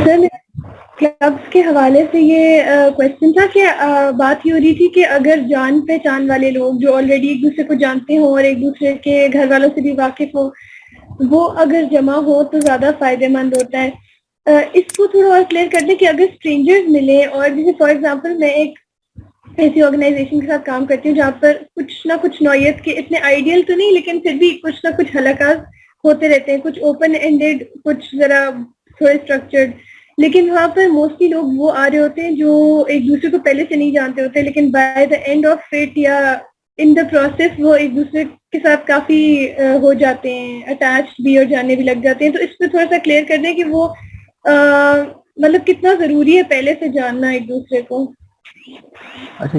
Sir clubs के हवाले से ये क्वेश्चन था कि बात ये हो रही थी कि अगर जान पहचान वाले लोग जो ऑलरेडी एक दूसरे को जानते हो और एक दूसरे के घर वालों से भी वाकिफ हो, वो अगर जमा हो तो ज्यादा फायदेमंद होता है। इसको थोड़ा और क्लियर कर दें कि अगर स्ट्रेंजर्स मिले और जैसे फॉर एग्जांपल मैं एक ऐसी ऑर्गेनाइजेशन के साथ काम करती हूँ जहाँ पर कुछ ना कुछ नौयत के, इतने आइडियल तो नहीं लेकिन फिर भी कुछ ना कुछ हलाकात होते रहते हैं, कुछ ओपन एंडेड, कुछ जरा थोड़े स्ट्रक्चर्ड, लेकिन वहाँ पर मोस्टली लोग वो आ रहे होते हैं जो एक दूसरे को पहले से नहीं जानते होते, लेकिन by the end of it या इन द प्रोसेस वो एक दूसरे के साथ काफी हो जाते हैं, अटैच्ड भी और जानने भी लग जाते हैं। तो इस पर थोड़ा सा क्लियर कर दें कि वो मतलब कितना जरूरी है पहले से जानना एक दूसरे को। अच्छा,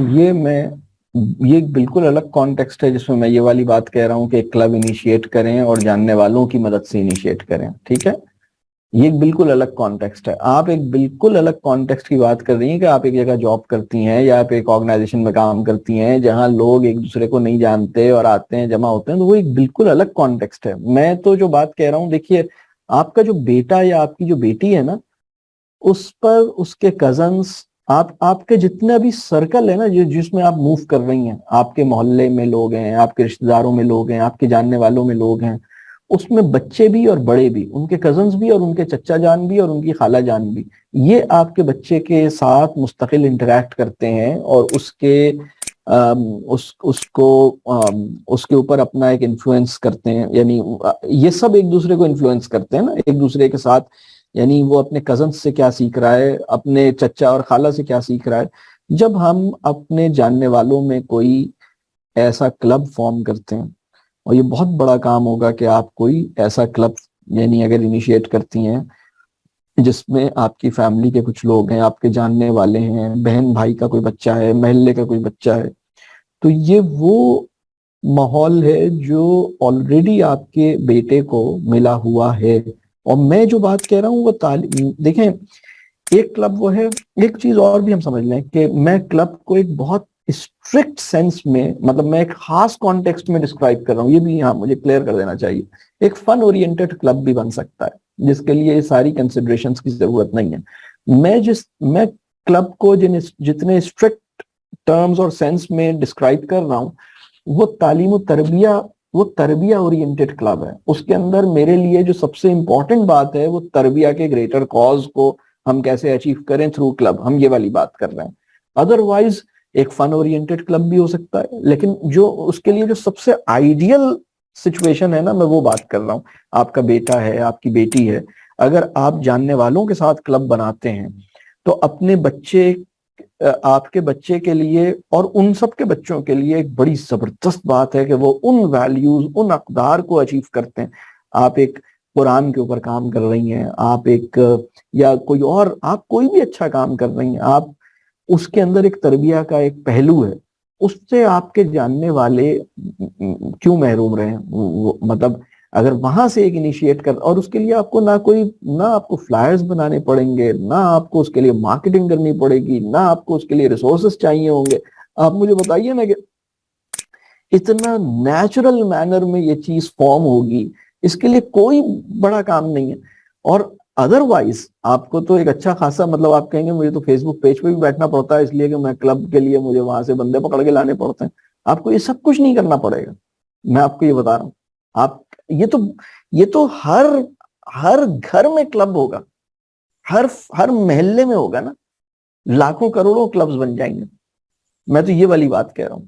ये बिल्कुल अलग कॉन्टेक्स्ट है जिसमें मैं ये वाली बात कह रहा हूँ कि एक क्लब इनिशिएट करें और जानने वालों की मदद से इनिशिएट करें, ठीक है। ये एक बिल्कुल अलग कॉन्टेक्स्ट है। आप एक बिल्कुल अलग कॉन्टेक्स्ट की बात कर रही हैं कि आप एक जगह जॉब करती हैं या आप एक ऑर्गेनाइजेशन में काम करती हैं जहां लोग एक दूसरे को नहीं जानते और आते हैं, जमा होते हैं, तो वो एक बिल्कुल अलग कॉन्टेक्स्ट है। मैं तो जो बात कह रहा हूँ, देखिए, आपका जो बेटा या आपकी जो बेटी है ना, उस पर उसके कजन्स, आपके जितना भी सर्कल है ना, जिसमें आप मूव कर रही हैं, आपके मोहल्ले में लोग हैं, आपके रिश्तेदारों में लोग हैं, आपके जानने वालों में लोग हैं, उसमें बच्चे भी और बड़े भी, उनके कजन्स भी और उनके चचा जान भी और उनकी खाला जान भी, ये आपके बच्चे के साथ मुस्तकिल इंटरेक्ट करते हैं और उसके ऊपर अपना एक इन्फ्लुएंस करते हैं। यानी ये सब एक दूसरे को इन्फ्लुएंस करते हैं ना, एक दूसरे के साथ। यानी वो अपने कजन्स से क्या सीख रहा है, अपने चचा और खाला से क्या सीख रहा है। जब हम अपने जानने वालों में कोई ऐसा क्लब फॉर्म करते हैं, और ये बहुत बड़ा काम होगा कि आप कोई ऐसा क्लब यानी अगर इनिशिएट करती हैं जिसमें आपकी फैमिली के कुछ लोग हैं, आपके जानने वाले हैं, बहन भाई का कोई बच्चा है, मोहल्ले का कोई बच्चा है, तो ये वो माहौल है जो ऑलरेडी आपके बेटे को मिला हुआ है। और मैं जो बात कह रहा हूँ वो देखें, एक क्लब वो है। एक चीज और भी हम समझ लें कि मैं क्लब को एक बहुत स्ट्रिक्ट सेंस में, मतलब मैं एक खास कॉन्टेक्स्ट में डिस्क्राइब कर रहा हूँ, ये भी यहाँ मुझे क्लियर कर देना चाहिए। एक फन ओरिएंटेड क्लब भी बन सकता है जिसके लिए सारी कंसिडरेशंस की जरूरत नहीं है। मैं क्लब को जितने स्ट्रिक्ट टर्म्स और सेंस में डिस्क्राइब कर रहा हूँ, वो वो तरबिया ओरिएंटेड क्लब है। उसके अंदर मेरे लिए जो सबसे इंपॉर्टेंट बात है वो तरबिया के ग्रेटर कॉज को हम कैसे अचीव करें थ्रू क्लब, हम ये वाली बात कर रहे हैं। अदरवाइज एक फन ओरिएंटेड क्लब भी हो सकता है, लेकिन जो उसके लिए जो सबसे आइडियल सिचुएशन है ना, मैं वो बात कर रहा हूँ। आपका बेटा है, आपकी बेटी है, अगर आप जानने वालों के साथ क्लब बनाते हैं तो अपने बच्चे, आपके बच्चे के लिए और उन सब के बच्चों के लिए एक बड़ी जबरदस्त बात है कि वो उन वैल्यूज, उन अक़दार को अचीव करते हैं। आप एक कुरान के ऊपर काम कर रही हैं, आप एक या कोई और, आप कोई भी अच्छा काम कर रही हैं, आप उसके अंदर एक तरबिया का एक पहलू है, उससे आपके जानने वाले क्यों महरूम रहे? मतलब अगर वहां से एक इनिशिएट कर, और उसके लिए आपको ना आपको फ्लायर्स बनाने पड़ेंगे, ना आपको उसके लिए मार्केटिंग करनी पड़ेगी, ना आपको उसके लिए रिसोर्सेस चाहिए होंगे। आप मुझे बताइए ना कि इतना नेचुरल मैनर में ये चीज फॉर्म होगी, इसके लिए कोई बड़ा काम नहीं है। और अदरवाइज आपको तो एक अच्छा खासा, मतलब आप कहेंगे मुझे तो फेसबुक पेज पे भी बैठना पड़ता है इसलिए कि मैं क्लब के लिए मुझे वहां से बंदे पकड़ के लाने पड़ते हैं। आपको ये सब कुछ नहीं करना पड़ेगा, मैं आपको ये बता रहा हूँ। आप ये तो हर हर घर में क्लब होगा, हर हर मोहल्ले में होगा ना, लाखों करोड़ों क्लब्स बन जाएंगे। मैं तो ये वाली बात कह रहा हूँ।